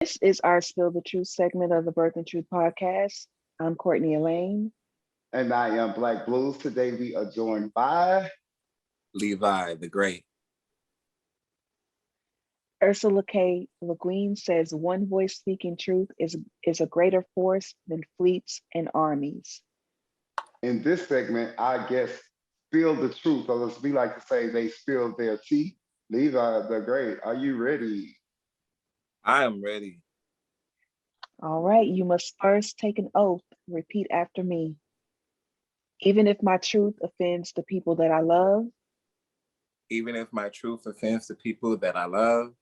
This is our Spill the Truth segment of the Birth and Truth podcast. I'm Courtney Elaine. And I am Black Bluez. Today we are joined by Levi the Great. Ursula K. Le Guin says one voice speaking truth is a greater force than fleets and armies. in this segment, I guess spill the truth, or as we like to say, they spilled their tea. Levi the Great, are you ready? I am ready. All right, you must first take an oath. Repeat after me. Even if my truth offends the people that I love, Even if my truth offends the people that I love,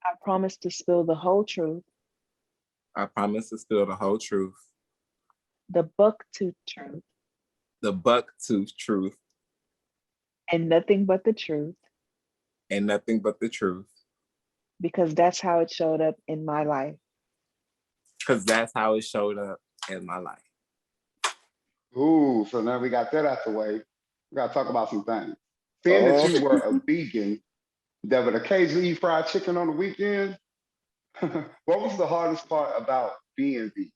I promise to spill the whole truth, I promise to spill the whole truth, the buck-tooth truth, the buck-tooth truth, and nothing but the truth, and nothing but the truth. because that's how it showed up in my life. Because that's how it showed up in my life. Ooh, so now we got that out the way. We got to talk about some things. Saying that you were a vegan that would occasionally eat fried chicken on the weekend, what was the hardest part about being vegan?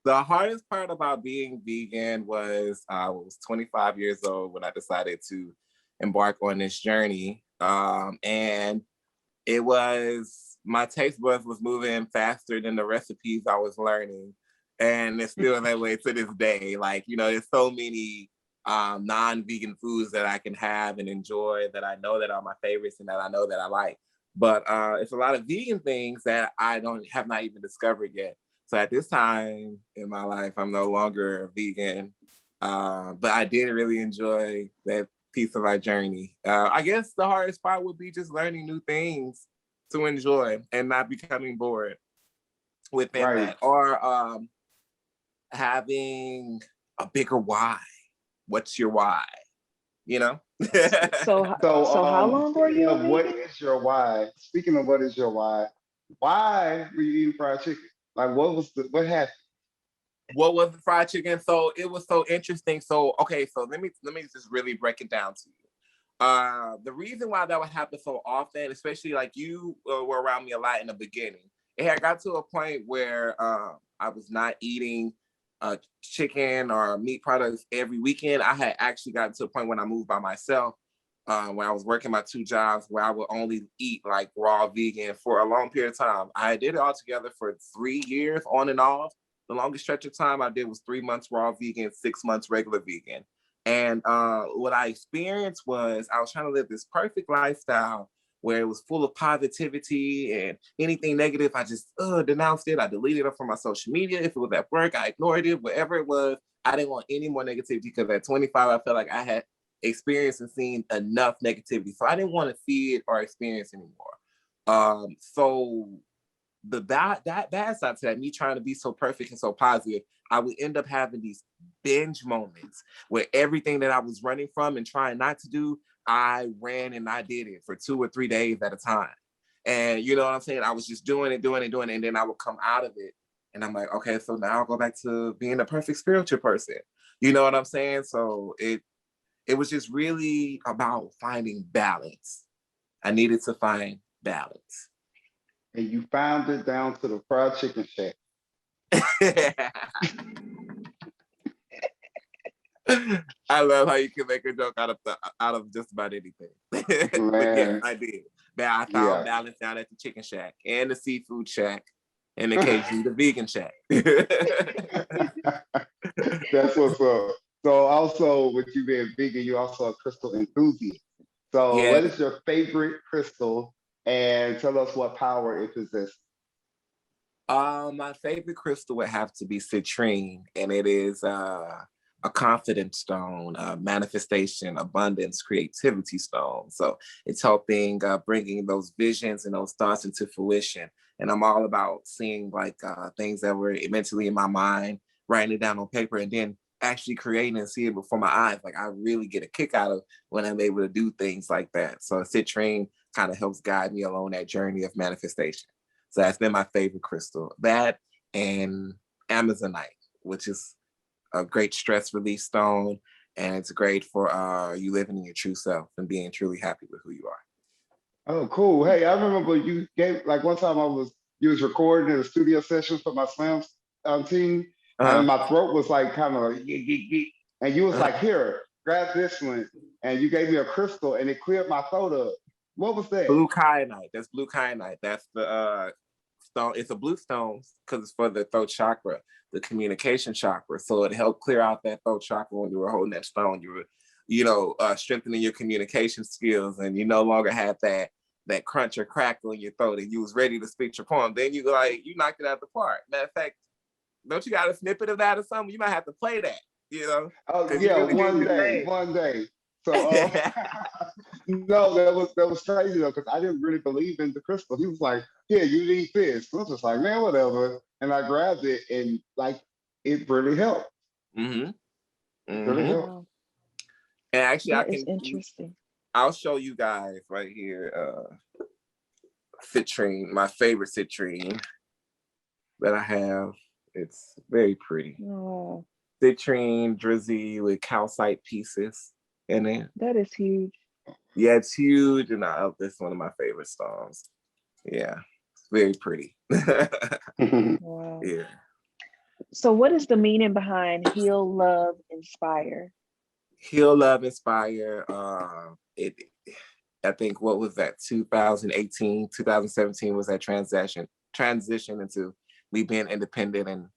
The hardest part about being vegan was I was 25 years old when I decided to embark on this journey. And it was, my taste buds was moving faster than the recipes I was learning. And it's still that way to this day. Like, there's so many non-vegan foods that I can have and enjoy that I know that are my favorites and that I know that I like. But it's a lot of vegan things that I have not even discovered yet. So at this time in my life, I'm no longer vegan, but I did really enjoy that piece of my journey. I guess the hardest part would be just learning new things to enjoy and not becoming bored within that, or having a bigger why. What's your why? So how long were you a vegan? What is your why? Speaking of what is your why were you eating fried chicken? Like, what happened? What was the fried chicken? So it was so interesting. So, okay, so let me just really break it down to you. The reason why that would happen so often, especially like you were around me a lot in the beginning, it had got to a point where I was not eating chicken or meat products every weekend. I had actually gotten to a point when I moved by myself, when I was working my two jobs, where I would only eat like raw vegan for a long period of time. I did it all together for 3 years on and off. The longest stretch of time I did was 3 months raw vegan, 6 months regular vegan. And what I experienced was I was trying to live this perfect lifestyle where it was full of positivity, and anything negative, I just denounced it. I deleted it from my social media. If it was at work, I ignored it. Whatever it was, I didn't want any more negativity, because at 25, I felt like I had experienced and seen enough negativity. So I didn't want to see it or experience anymore. So that bad side to that, me trying to be so perfect and so positive, I would end up having these binge moments where everything that I was running from and trying not to do, I ran and I did it for 2 or 3 days at a time. And you know what I'm saying? I was just doing it. And then I would come out of it. And I'm like, okay, so now I'll go back to being a perfect spiritual person. You know what I'm saying? So it was just really about finding balance. I needed to find balance. And you found it down to the fried chicken shack. I love how you can make a joke out of just about anything. But yeah, I did. Man, I found balance down at the chicken shack and the seafood shack and occasionally the vegan shack. That's what's up. So also with you being vegan, you're also a crystal enthusiast. So what is your favorite crystal, and tell us what power it possesses? My favorite crystal would have to be citrine, and it is a confidence stone, manifestation, abundance, creativity stone. So it's helping bringing those visions and those thoughts into fruition. And I'm all about seeing like things that were mentally in my mind, writing it down on paper, and then actually creating and seeing it before my eyes. Like I really get a kick out of when I'm able to do things like that. So citrine kind of helps guide me along that journey of manifestation. So that's been my favorite crystal. That and Amazonite, which is a great stress release stone. And it's great for you living in your true self and being truly happy with who you are. Oh, cool. Hey, I remember you gave like one time you was recording in a studio session for my slam team, Uh-huh. and my throat was like kind of and you was Uh-huh. like, here, grab this one, and you gave me a crystal, and it cleared my throat up. What was that? Blue Kyanite. That's blue Kyanite. That's the stone. It's a blue stone because it's for the throat chakra, the communication chakra. So it helped clear out that throat chakra when you were holding that stone. You were, strengthening your communication skills, and you no longer had that crunch or crackle in your throat, and you was ready to speak your poem. Then you knocked it out the park. Matter of fact, don't you got a snippet of that or something? You might have to play that, Oh because you yeah, really did your one day. So thing. no, that was crazy though, because I didn't really believe in the crystal. He was like, "Yeah, you need this." I was just like, "Man, whatever." And I grabbed it, and like, it really helped. Mm-hmm. It really Mm-hmm. helped. Wow, And actually, that is interesting. I'll show you guys right here, citrine, my favorite citrine that I have. It's very pretty. Oh, Citrine drizzy with calcite pieces in it. that is huge. Yeah, it's huge, and this is one of my favorite stones. Yeah, it's very pretty. Wow. Yeah. So, what is the meaning behind heal, love, inspire? Heal, love, inspire. It. I think what was that? 2018, 2017 was that transition into me being independent and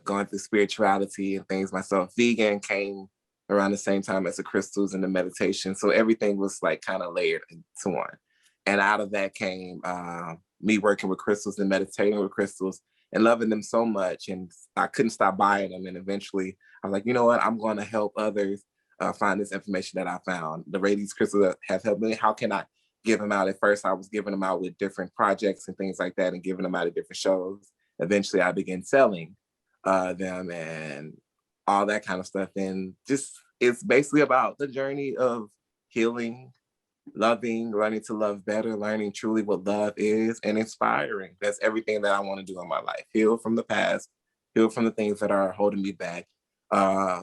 going through spirituality and things myself. Vegan came around the same time as the crystals and the meditation, so everything was like kind of layered into one. And out of that came me working with crystals and meditating with crystals and loving them so much, and I couldn't stop buying them. And eventually, I was like, you know what? I'm going to help others find this information that I found. The way these crystals have helped me. How can I give them out? At first, I was giving them out with different projects and things like that, and giving them out at different shows. Eventually, I began selling them and all that kind of stuff. And just it's basically about the journey of healing, loving, learning to love better, learning truly what love is, and inspiring. That's everything that I want to do in my life. Heal from the past, heal from the things that are holding me back,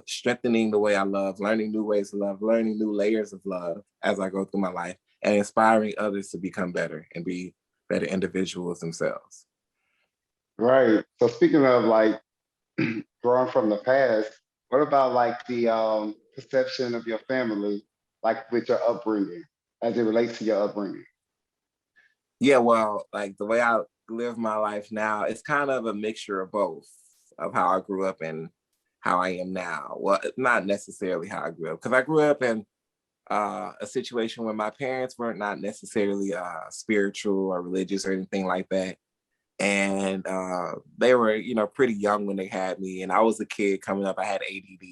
strengthening the way I love, learning new ways to love, learning new layers of love as I go through my life, and inspiring others to become better and be better individuals themselves. Right. So speaking of like growing from the past, what about like the perception of your family, like with your upbringing, as it relates to your upbringing? Yeah, well, like the way I live my life now, it's kind of a mixture of both of how I grew up and how I am now. Well, not necessarily how I grew up, because I grew up in a situation where my parents weren't not necessarily spiritual or religious or anything like that. And they were, pretty young when they had me. And I was a kid coming up. I had ADD,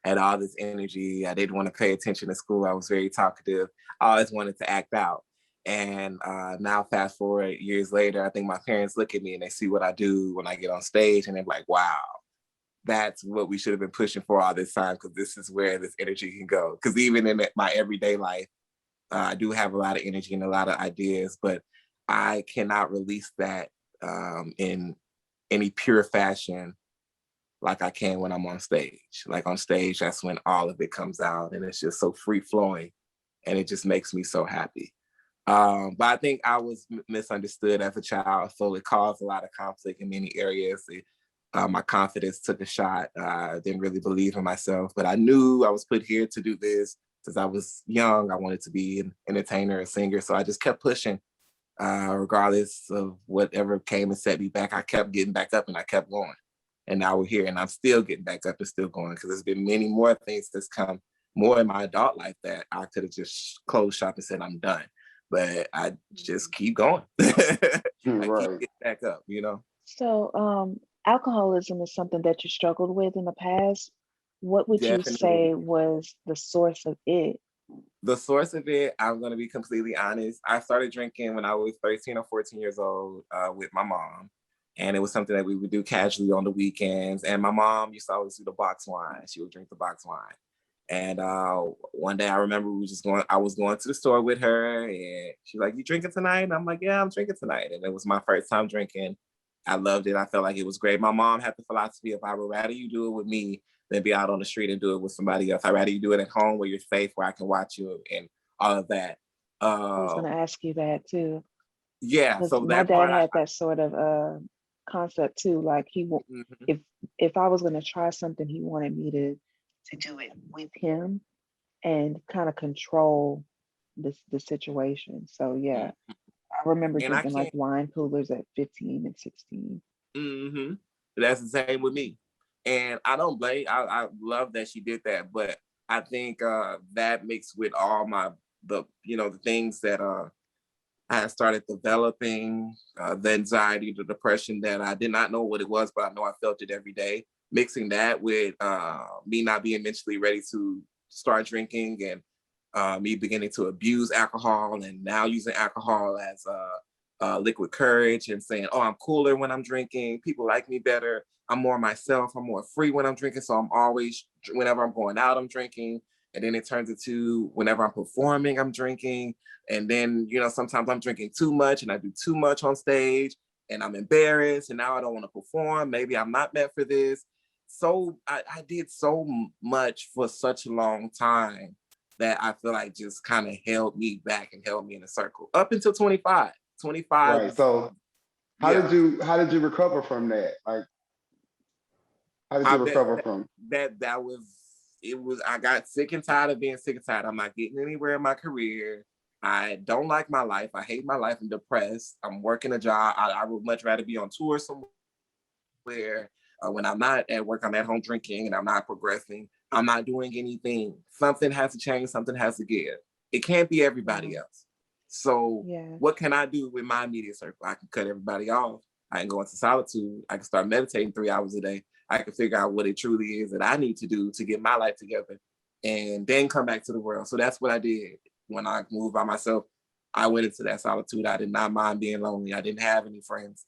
had all this energy. I didn't want to pay attention to school. I was very talkative. I always wanted to act out. And now, fast forward years later, I think my parents look at me and they see what I do when I get on stage, and they're like, "Wow, that's what we should have been pushing for all this time, because this is where this energy can go." Because even in my everyday life, I do have a lot of energy and a lot of ideas, but I cannot release that in any pure fashion like I can when I'm on stage. Like on stage, that's when all of it comes out, and it's just so free flowing, and it just makes me so happy. But I think I was misunderstood as a child, so it caused a lot of conflict in many areas. My confidence took a shot. I didn't really believe in myself, but I knew I was put here to do this. Since I was young, I wanted to be an entertainer, a singer, so I just kept pushing. Regardless of whatever came and set me back, I kept getting back up and I kept going. And now we're here, and I'm still getting back up and still going, because there's been many more things that's come more in my adult life that I could have just closed shop and said I'm done. But I just keep going. I keep Right. getting back up. So, alcoholism is something that you struggled with in the past. What would you Definitely. say was the source of it? The source of it, I'm going to be completely honest. I started drinking when I was 13 or 14 years old with my mom. And it was something that we would do casually on the weekends. And my mom used to always do the box wine. She would drink the box wine. And one day I remember I was going to the store with her, and she's like, "You drinking tonight?" And I'm like, "Yeah, I'm drinking tonight." And it was my first time drinking. I loved it. I felt like it was great. My mom had the philosophy of, I would rather you do it with me than be out on the street and do it with somebody else. I'd rather you do it at home where you're safe, where I can watch you and all of that. I was going to ask you that too, Yeah, because so my that dad part, had that sort of concept too. Like mhm, if I was going to try something, he wanted me to do it with him and kind of control the situation. So yeah, mhm. I remember And I drinking like can't. wine coolers at 15 and 16. Hmm. That's the same with me. And I don't blame, I love that she did that, but I think that mixed with all the things that I had started developing, the anxiety, the depression that I did not know what it was, but I know I felt it every day. Mixing that with me not being mentally ready to start drinking, and me beginning to abuse alcohol, and now using alcohol as liquid courage and saying, oh, I'm cooler when I'm drinking. People like me better. I'm more myself. I'm more free when I'm drinking. So I'm always, whenever I'm going out, I'm drinking. And then it turns into whenever I'm performing, I'm drinking. And then, sometimes I'm drinking too much and I do too much on stage and I'm embarrassed and now I don't want to perform. Maybe I'm not meant for this. So I did so much for such a long time that I feel like just kind of held me back and held me in a circle up until 25. 25 Right. was, So yeah. how did you recover from that? Like, how did I you bet recover from? that was it was I got sick and tired of being sick and tired. I'm not getting anywhere in my career. I don't like my life. I hate my life. I'm depressed. I'm working a job. I would much rather be on tour somewhere. When I'm not at work, I'm at home drinking and I'm not progressing. I'm not doing anything. Something has to change. Something has to give. It can't be Yeah. everybody else. So Yeah. what can I do with my immediate circle? I can cut everybody off. I can go into solitude. I can start meditating 3 hours a day. I can figure out what it truly is that I need to do to get my life together and then come back to the world. So that's what I did. When I moved by myself, I went into that solitude. I did not mind being lonely. I didn't have any friends.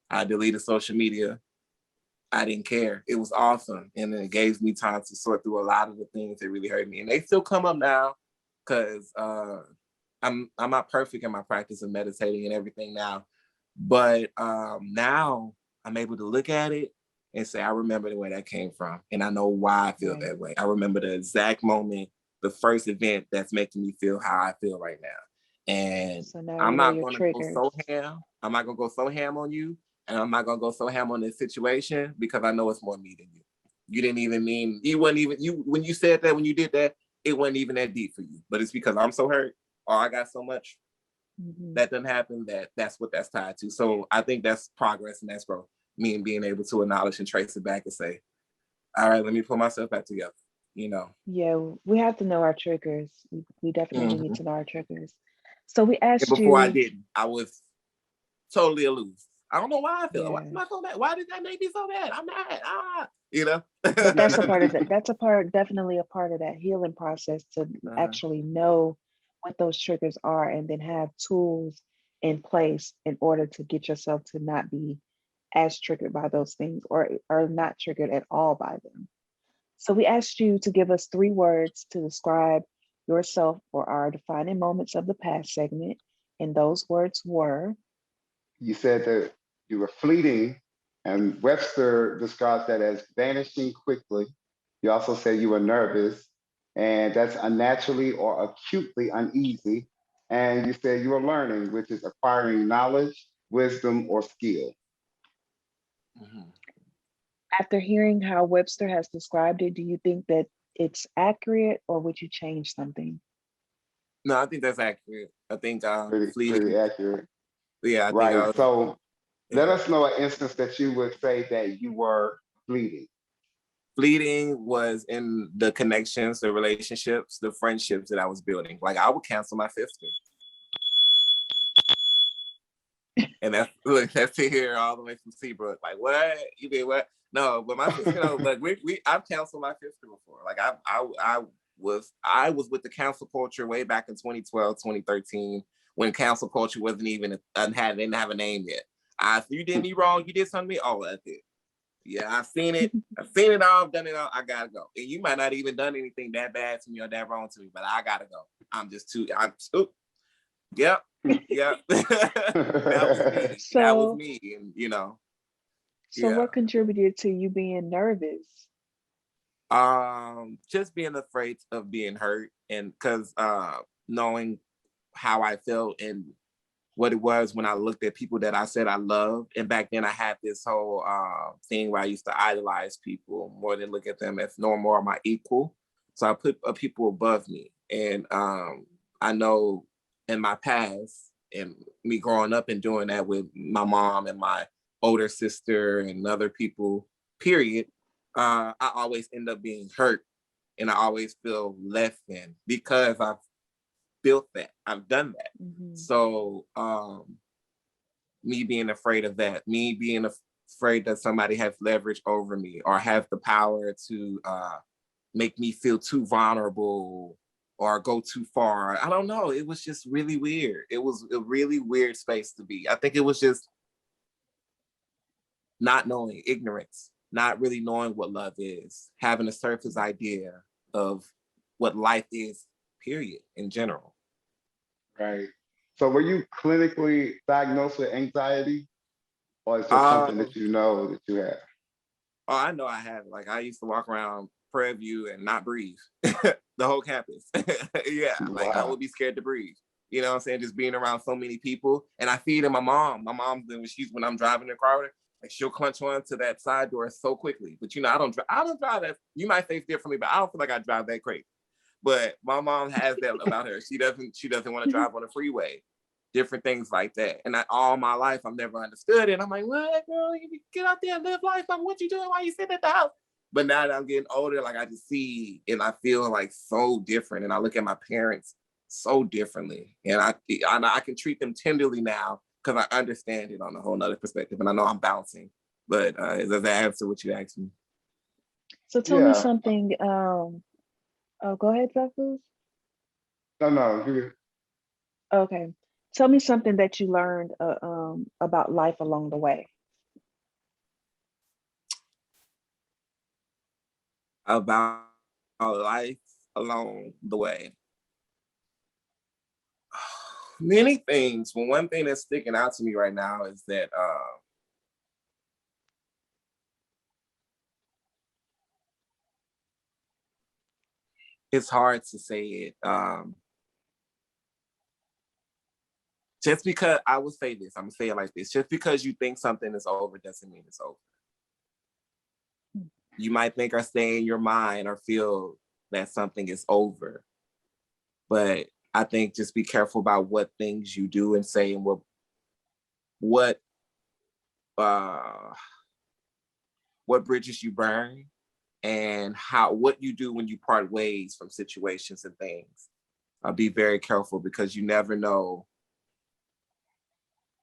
I deleted social media. I didn't care. It was awesome. And it gave me time to sort through a lot of the things that really hurt me. And they still come up now because I'm not perfect in my practice of meditating and everything now. But now I'm able to look at it and say, I remember the way that came from. And I know why I feel Right. that way. I remember the exact moment, the first event that's making me feel how I feel right now. And So now I'm you know not your going to go triggers. so ham. I'm not going to go so ham on you. And I'm not going to go so ham on this situation because I know it's more me than you. You didn't even mean, you wasn't even, when you said that, when you did that, it wasn't even that deep for you. But it's because I'm so hurt or I got so much Hmm. that doesn't happen, that's what that's tied to. So I think that's progress and that's growth. Me and being able to acknowledge and trace it back and say, all right, let me put myself back together, you know. Yeah, we have to know our triggers. We definitely need Mm-hmm. to know our triggers. So we And asked before I you, didn't, I was totally aloof. I don't know why I feel. Why yeah, am I so mad? Why did that make me so mad? I'm mad. but that's a part of that. That's a part, definitely a part of that healing process to uh-huh. actually know what those triggers are and then have tools in place in order to get yourself to not be as triggered by those things or not triggered at all by them. So we asked you to give us 3 words to describe yourself for our defining moments of the past segment. And those words were, You said that you were fleeting, and Webster describes that as vanishing quickly. You also said you were nervous, and that's unnaturally or acutely uneasy. And you said you were learning, which is acquiring knowledge, wisdom, or skill. Mm-hmm. after hearing how Webster has described it, do you think that it's accurate or would you change something? No, I think that's accurate. I think Pretty fleeting. accurate. Yeah, I think Right. So let yeah. us know an instance that you would say that you were fleeting. Fleeting was in the connections, the relationships, the friendships that I was building. Like I would cancel my sister. And that's to hear all the way from Seabrook. Like, what? You did what? No, but my sister, like I've counseled my sister before. Like I was with the counsel culture way back in 2012, 2013, when counsel culture wasn't even didn't have a name yet. You did me wrong, you did something to me. Oh, that's it. Yeah, I've seen it. I've seen it all. I've done it all. I gotta go. And you might not even done anything that bad to me or that wrong to me, but I gotta go. I'm just too. Yep. Yep. That was me. That was So, me. And so yeah. what contributed to you being nervous? Just being afraid of being hurt and because knowing how I felt and what it was when I looked at people that I said I loved. And back then I had this whole thing where I used to idolize people more than look at them as normal or my equal. So I put people above me. And I know in my past and me growing up and doing that with my mom and my older sister and other people, period, I always end up being hurt and I always feel less than because I've built that. I've done that. Mm-hmm. So me being afraid of that, me being afraid that somebody has leverage over me or have the power to make me feel too vulnerable or go too far. I don't know. It was just really weird. It was a really weird space to be. I think it was just not knowing, ignorance, not really knowing what love is, having a surface idea of what life is, period, in general. Right. So were you clinically diagnosed with anxiety, or is just something Um, that you know that you have? Oh, I know I have. Like I used to walk around Prairie View and not breathe. The whole campus. Yeah, like I Wow. would be scared to breathe. You know what I'm saying? Just being around so many people. And I feed in my mom. My mom, when I'm driving the car, like she'll clench on to that side door so quickly. But you know, I don't drive that. You might say it's differently, but I don't feel like I drive that crazy. But my mom has that about her. She doesn't want to drive on the freeway. Different things like that. And all my life, I've never understood it. I'm like, what, girl? You get out there and live life. I'm what you doing while you sitting at the house? But now that I'm getting older, like I just see and I feel like so different. And I look at my parents so differently. And I can treat them tenderly now because I understand it on a whole nother perspective. And I know I'm bouncing. But does that answer what you asked me? So tell me Yeah. something. Oh, go ahead, Zafus. No, no. Okay. Tell me something that you learned about life along the way. About life along the way. Many things. Well, one thing that's sticking out to me right now is that it's hard to say it. Just because I will say this, I'm gonna say it like this: just because you think something is over doesn't mean it's over. You might think or stay in your mind or feel that something is over, but I think just be careful about what things you do and say and what uh, what bridges you burn and what you do when you part ways from situations and things. Be very careful because you never know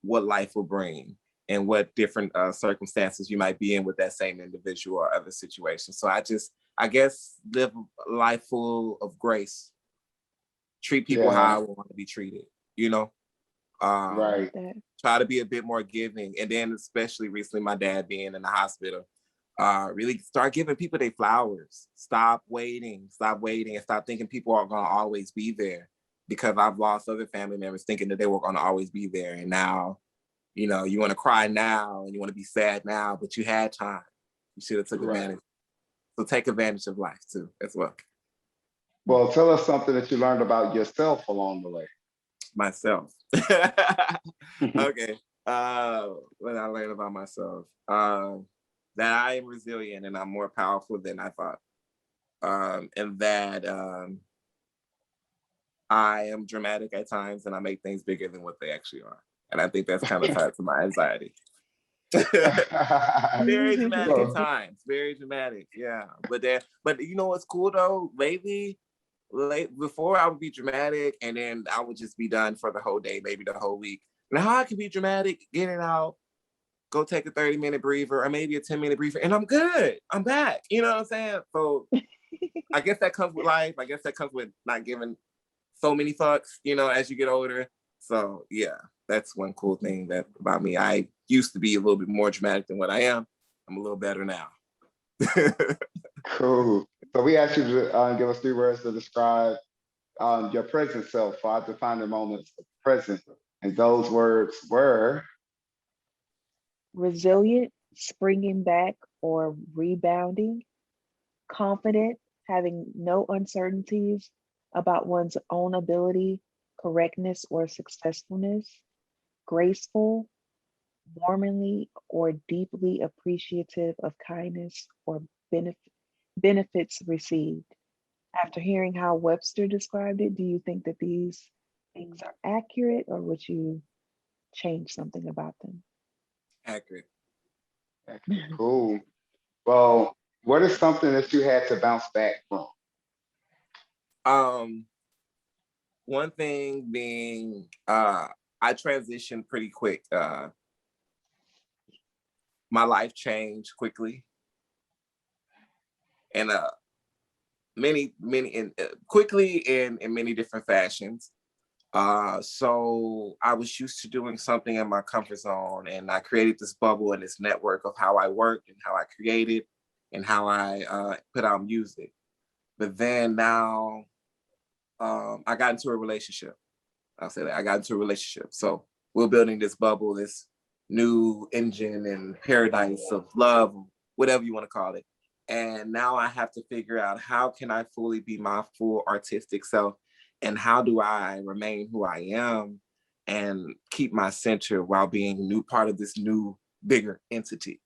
what life will bring and what different circumstances you might be in with that same individual or other situation. So I guess, live a life full of grace. Treat people how Yeah. I want to be treated, you know? I like Right. that. Try to be a bit more giving. And then especially recently, my dad being in the hospital, really start giving people their flowers. Stop waiting, and stop thinking people are going to always be there, because I've lost other family members thinking that they were going to always be there. And now, you know, you want to cry now and you want to be sad now, but you had time. You should have took Right. advantage. So take advantage of life too, as well. Well, tell us something that you learned about yourself along the way. Myself. Okay. What I learned about myself. That I am resilient and I'm more powerful than I thought. And that I am dramatic at times and I make things bigger than what they actually are. And I think that's kind of tied to my anxiety. Very dramatic at So, times. Very dramatic. Yeah. But you know what's cool though? Before I would be dramatic and then I would just be done for the whole day, maybe the whole week. Now I can be dramatic, get it out, go take a 30-minute breather or maybe a 10-minute breather, and I'm good. I'm back. You know what I'm saying? So I guess that comes with life. I guess that comes with not giving so many fucks, you know, as you get older. So yeah, that's one cool thing that about me. I used to be a little bit more dramatic than what I am. I'm a little better now. cool. So we asked you to give us 3 words to describe your present self, 5 defining moments of present. And those words were, Resilient, springing back or rebounding, confident, having no uncertainties about one's own ability, correctness or successfulness, graceful, warmly or deeply appreciative of kindness or benefits received. After hearing how Webster described it, do you think that these things are accurate or would you change something about them? Accurate. Cool. Well, what is something that you had to bounce back from? Um, One thing being, I transitioned pretty quick. My life changed quickly, and quickly in many different fashions. So I was used to doing something in my comfort zone, and I created this bubble and this network of how I worked and how I created and how I put out music. But then now, I got into a relationship. I'll say that I got into a relationship. So we're building this bubble, this new engine and paradise of love, whatever you want to call it. And now I have to figure out how can I fully be my full artistic self, and how do I remain who I am and keep my center while being new part of this new bigger entity.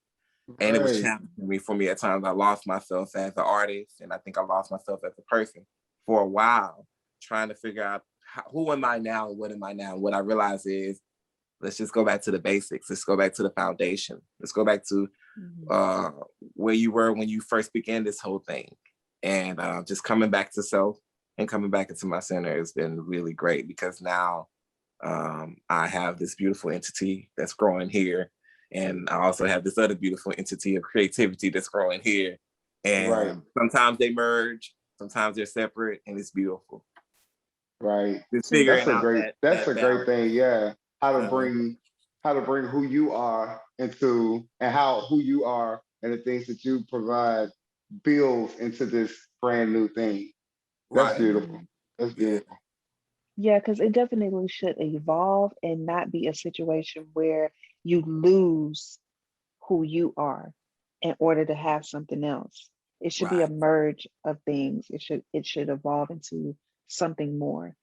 And it was Right, challenging for me at times. I lost myself as an artist, and I think I lost myself as a person for a while, trying to figure out who am I now and what am I now. And what I realized is, let's just go back to the basics. Let's go back to the foundation. Let's go back to uh, where you were when you first began this whole thing. And just coming back to self and coming back into my center has been really great, because now I have this beautiful entity that's growing here. And I also have this other beautiful entity of creativity that's growing here. right, And sometimes they merge, sometimes they're separate, and it's beautiful. right. Just See, figuring out That's that a great balance. thing. Yeah, Uh, how to bring who you are into, and how who you are and the things that you provide builds into this brand new thing. That's right. beautiful. mhm. That's Yeah. beautiful. Yeah, because it definitely should evolve and not be a situation where you lose who you are in order to have something else. It should be a Right. merge of things. It should evolve into something more.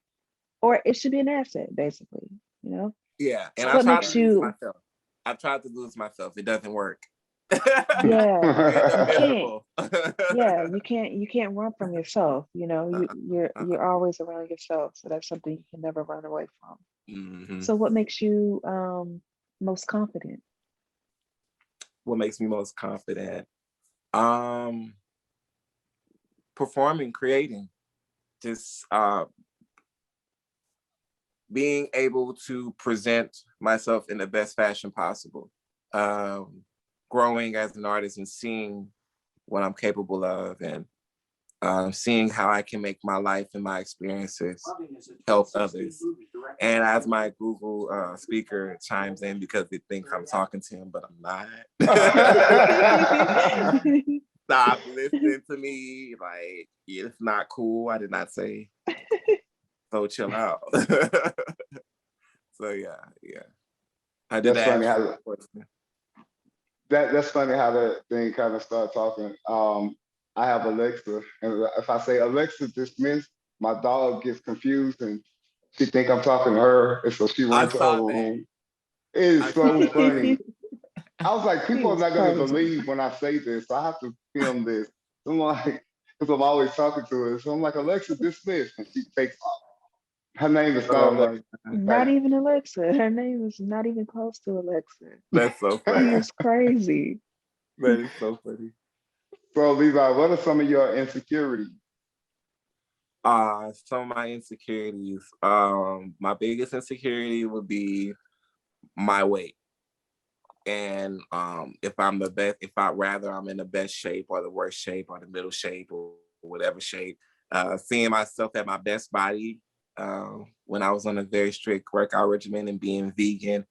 Or it should be an asset, basically, you know? Yeah. And So I what tried to makes lose you, myself. I've tried to lose myself. It doesn't work. yeah, It's you can't, miserable. yeah, you can't run from yourself, you Uh-uh. you're Uh-uh. you're always around yourself. So that's something you can never run away from. Hmm. So what makes you most confident? What makes me most confident? Um, Performing, creating, just being able to present myself in the best fashion possible. Um, Growing as an artist and seeing what I'm capable of, and seeing how I can make my life and my experiences help others. And as my Google speaker chimes in, because it thinks I'm talking to him, but I'm not. Stop listening to me. Like, it's not cool. I did not say. So chill out. So yeah. I did That's funny ask you how a question. that's funny how that thing kind of start talking. I have Alexa, and if I say Alexa dismiss, my dog gets confused and she think I'm talking to her, and so she I runs to her saw that. room. It is I saw so that. funny. I was like, He people are is not gonna crazy. believe when I say this. So I have to film this. I'm like, because I'm always talking to her. So I'm like, Alexa, dismiss, and she takes off. Her name is not Oh Alexa. my God. Not Like, even Alexa. Her name is not even close to Alexa. That's so He funny. is crazy. That is so funny. so Levi, what are some of your insecurities? Some of my insecurities. My biggest insecurity would be my weight. And if I'm the best, if I rather I'm in the best shape or the worst shape or the middle shape or whatever shape, seeing myself at my best body when I was on a very strict workout regimen and being vegan,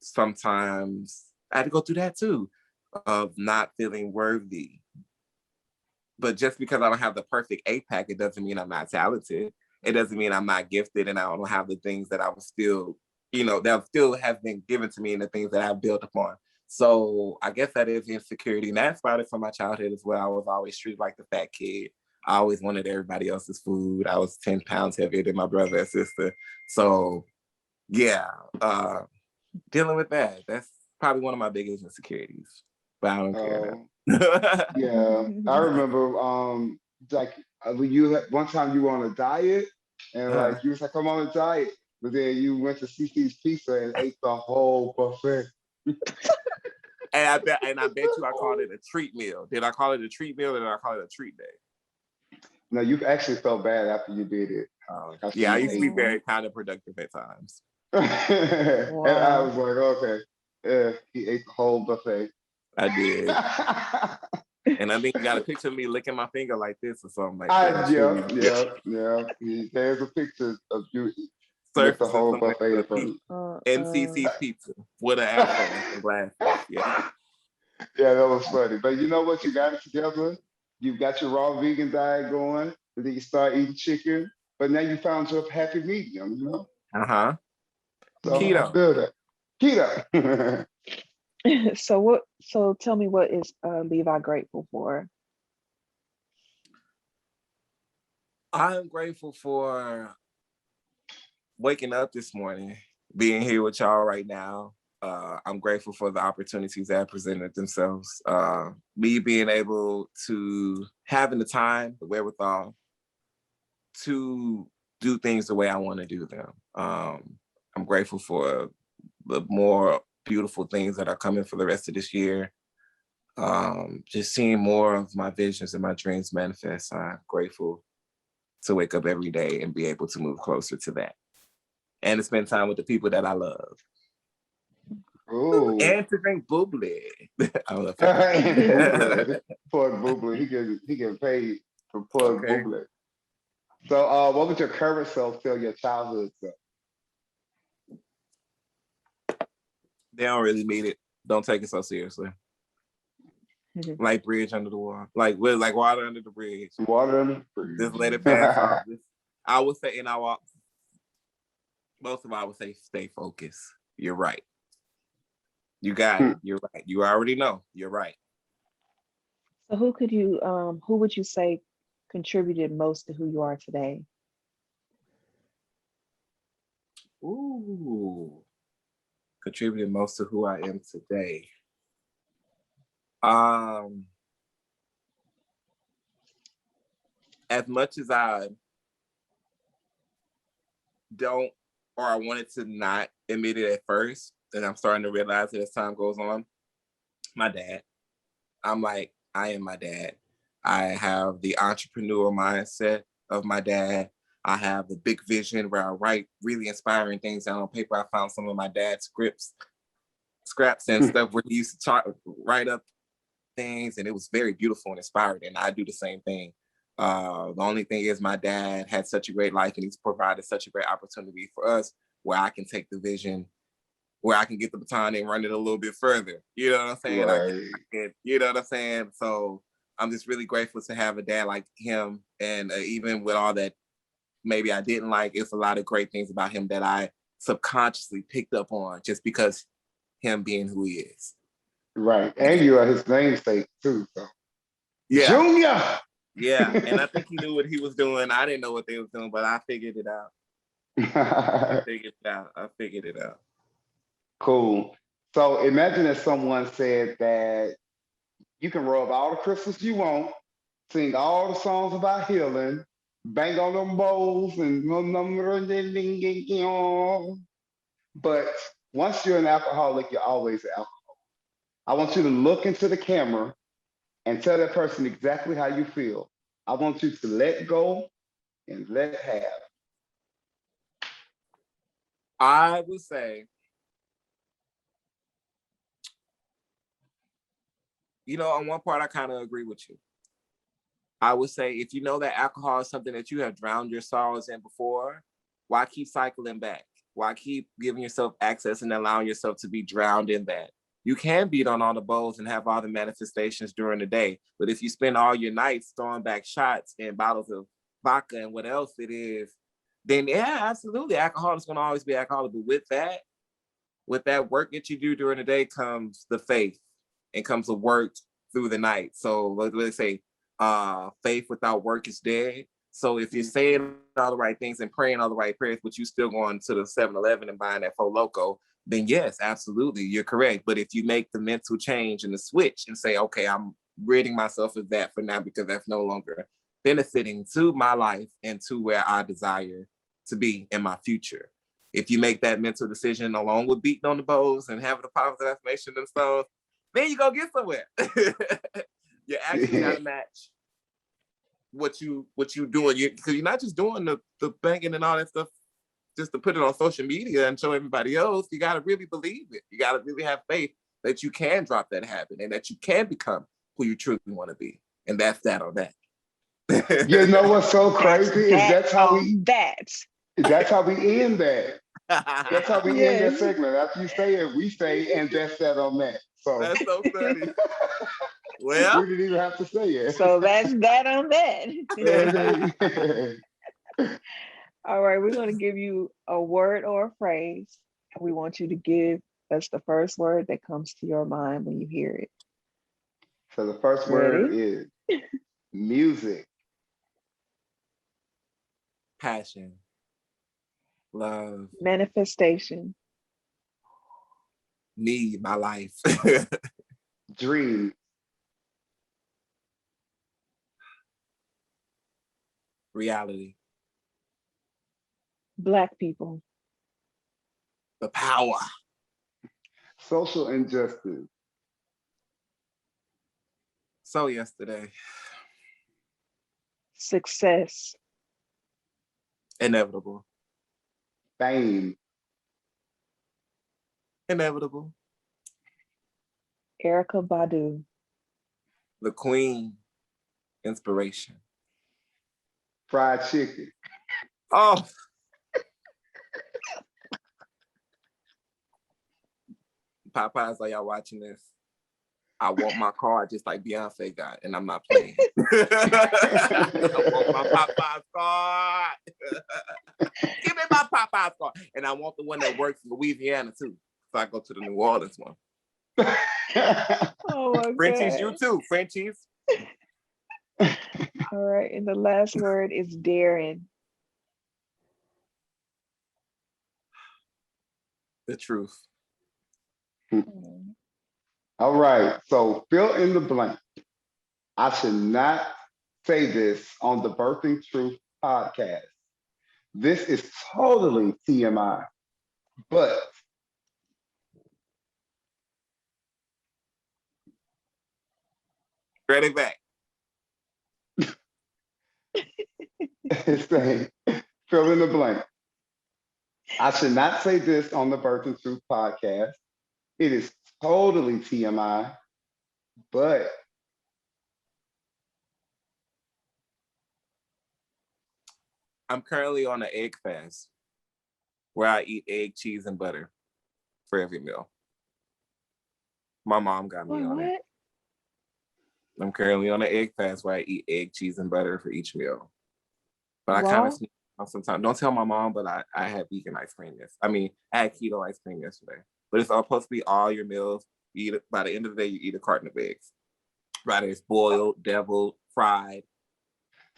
sometimes I had to go through that too, of not feeling worthy. But just because I don't have the perfect eight pack, it doesn't mean I'm not talented. It doesn't mean I'm not gifted and I don't have the things that I was still, that still have been given to me and the things that I've built upon. So I guess that is insecurity. And that started from my childhood as well. I was always treated like the fat kid. I always wanted everybody else's food. I was 10 pounds heavier than my brother and sister. So yeah, dealing with that. That's probably one of my biggest insecurities. But I don't care now. Yeah, I remember like when one time you were on a diet and like you was like, I'm on a diet, but then you went to CC's Pizza and ate the whole buffet. And I bet you I called it a treat meal. Did I call it a treat meal or did I call it a treat day? No, you actually felt bad after you did it. Yeah, I you used to be ate. very counterproductive at times. And I was like, okay, yeah, he ate the whole buffet. I did. And I think you got a picture of me licking my finger like this or something like that. Yeah. There's a picture of you with the Surfaces whole somewhere buffet in front of you. MCC's Pizza with an afro and some glasses. Yeah. Yeah, that was funny. But you know what? You got it together. You got your raw vegan diet going, and then you start eating chicken. But now you found your happy medium, you know? Uh-huh. So Keto. I feel that. Keto. So tell me, what is Levi grateful for? I'm grateful for waking up this morning, being here with y'all right now. I'm grateful for the opportunities that presented themselves. Me being able to having the time, the wherewithal to do things the way I want to do them. I'm grateful for the more beautiful things that are coming for the rest of this year. Just seeing more of my visions and my dreams manifest. I'm grateful to wake up every day and be able to move closer to that. And to spend time with the people that I love. Ooh. And to drink bubbly. I don't know Bubbly. Plug bubbly. He get paid for plug bubbly. So what would your current self tell your childhood self? They don't really mean it. Don't take it so seriously. Like bridge under the water. Like water under the bridge. Water under the bridge. Just let it pass off. I would say, most of all, I would say stay focused. You're right. You got it. You're right. You already know. You're right. So who would you say contributed most to who you are today? Ooh. Contributed most to who I am today. As much as I don't, or I wanted to not admit it at first, and I'm starting to realize it as time goes on, my dad. I'm like, I am my dad. I have the entrepreneurial mindset of my dad. I have the big vision where I write really inspiring things down on paper. I found some of my dad's scraps and stuff where he used to write up things, and it was very beautiful and inspiring. And I do the same thing. The only thing is my dad had such a great life, and he's provided such a great opportunity for us where I can take the vision, where I can get the baton and run it a little bit further. You know what I'm saying? Right. You know what I'm saying? So I'm just really grateful to have a dad like him. And even with all that maybe I didn't like, it's a lot of great things about him that I subconsciously picked up on just because him being who he is. Right. And you are his namesake too. So. Yeah. Junior! Yeah. And I think he knew what he was doing. I didn't know what they was doing, but I figured it out. I figured it out. Cool. So imagine if someone said that you can rub all the crystals you want, sing all the songs about healing, bang on them bowls, and but once you're an alcoholic, you're always an alcoholic. I want you to look into the camera and tell that person exactly how you feel. I want you to let go and let have. I would say, on one part, I kind of agree with you. I would say if you know that alcohol is something that you have drowned your sorrows in before, why keep cycling back? Why keep giving yourself access and allowing yourself to be drowned in that? You can beat on all the bowls and have all the manifestations during the day. But if you spend all your nights throwing back shots and bottles of vodka and what else it is, then yeah, absolutely. Alcohol is going to always be alcoholic. But with that work that you do during the day comes the faith and comes the work through the night. So let's say faith without work is dead. So if you're saying all the right things and praying all the right prayers, but you still going to the 7-Eleven and buying that Four Loko, then yes, absolutely, you're correct. But if you make the mental change and the switch and say, okay, I'm ridding myself of that for now because that's no longer benefiting to my life and to where I desire to be in my future. If you make that mental decision along with beating on the bowls and having a positive affirmation themselves, then you go get somewhere. Your actions gotta match what you doing. Because you're not just doing the banging and all that stuff just to put it on social media and show everybody else. You gotta really believe it. You gotta really have faith that you can drop that habit and that you can become who you truly want to be. And that's that on that. You know what's so crazy is That's how we end that. That's how we end that segment. After you say it, we say, and that's that on that. So that's so funny. we Well, didn't even have to say it. So that's that on that. All right, we're going to give you a word or a phrase. We want you to give us the first word that comes to your mind when you hear it. So the first word is music. passion, love, Manifestation. need, my life. Dream. Reality, Black people. the power, Social injustice. so yesterday, Success. inevitable, Fame. inevitable, Erykah Badu. the queen, inspiration. Fried chicken. Oh, Popeyes, are y'all watching this? I want my card just like Beyonce got, and I'm not playing. I want my Popeyes card. Give me my Popeyes card. And I want the one that works in Louisiana too. So I go to the New Orleans one. Oh my Frenchies, God. you too. Frenchies. All right, and the last word is daring. The truth. All right. So fill in the blank. I should not say this on the Birthing Truth podcast. This is totally TMI, but Ready back. it's saying fill in the blank. I should not say this on the Birthing Truth podcast. It is totally TMI, but I'm currently on an egg fast where I eat egg, cheese, and butter for every meal. My mom got me on it. I'm currently on an egg fast where I eat egg, cheese, and butter for each meal. But I kind of sneak out sometimes. Don't tell my mom, but I had vegan ice cream I had keto ice cream yesterday. But it's all supposed to be all your meals. You eat it, by the end of the day, you eat a carton of eggs. Right? It's boiled, deviled, fried.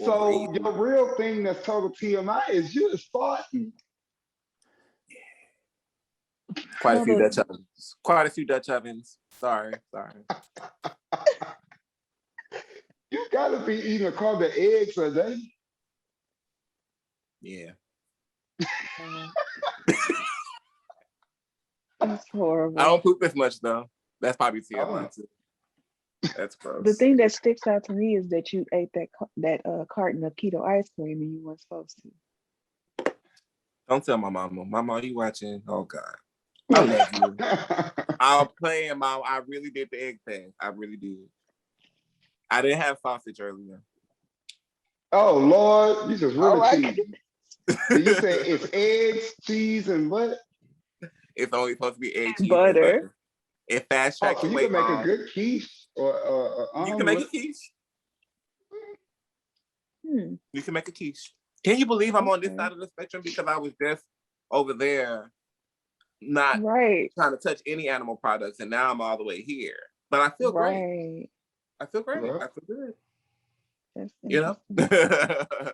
So your real thing that's total TMI is you just farting. Quite a few Dutch ovens. Quite a few Dutch ovens. Sorry. You gotta be eating a carton of eggs a day. Yeah. That's horrible. I don't poop as much though. That's probably TMI too. That's gross. The thing that sticks out to me is that you ate that carton of keto ice cream and you weren't supposed to. Don't tell my mama. Mama, you watching? Oh God. I love you. I'm playing, Mom. I really did the egg thing. I really did. I didn't have sausage earlier. Oh Lord, you just really cheesy. So you say it's eggs, cheese, and what? It's only supposed to be egg, cheese, butter. And butter. It fast tracks so you can make a good quiche or you can make a quiche. You can make a quiche. Can you believe I'm on this side of the spectrum because I was just over there not trying to touch any animal products, and now I'm all the way here. But I feel great. I feel great. I feel good. That's You know? interesting.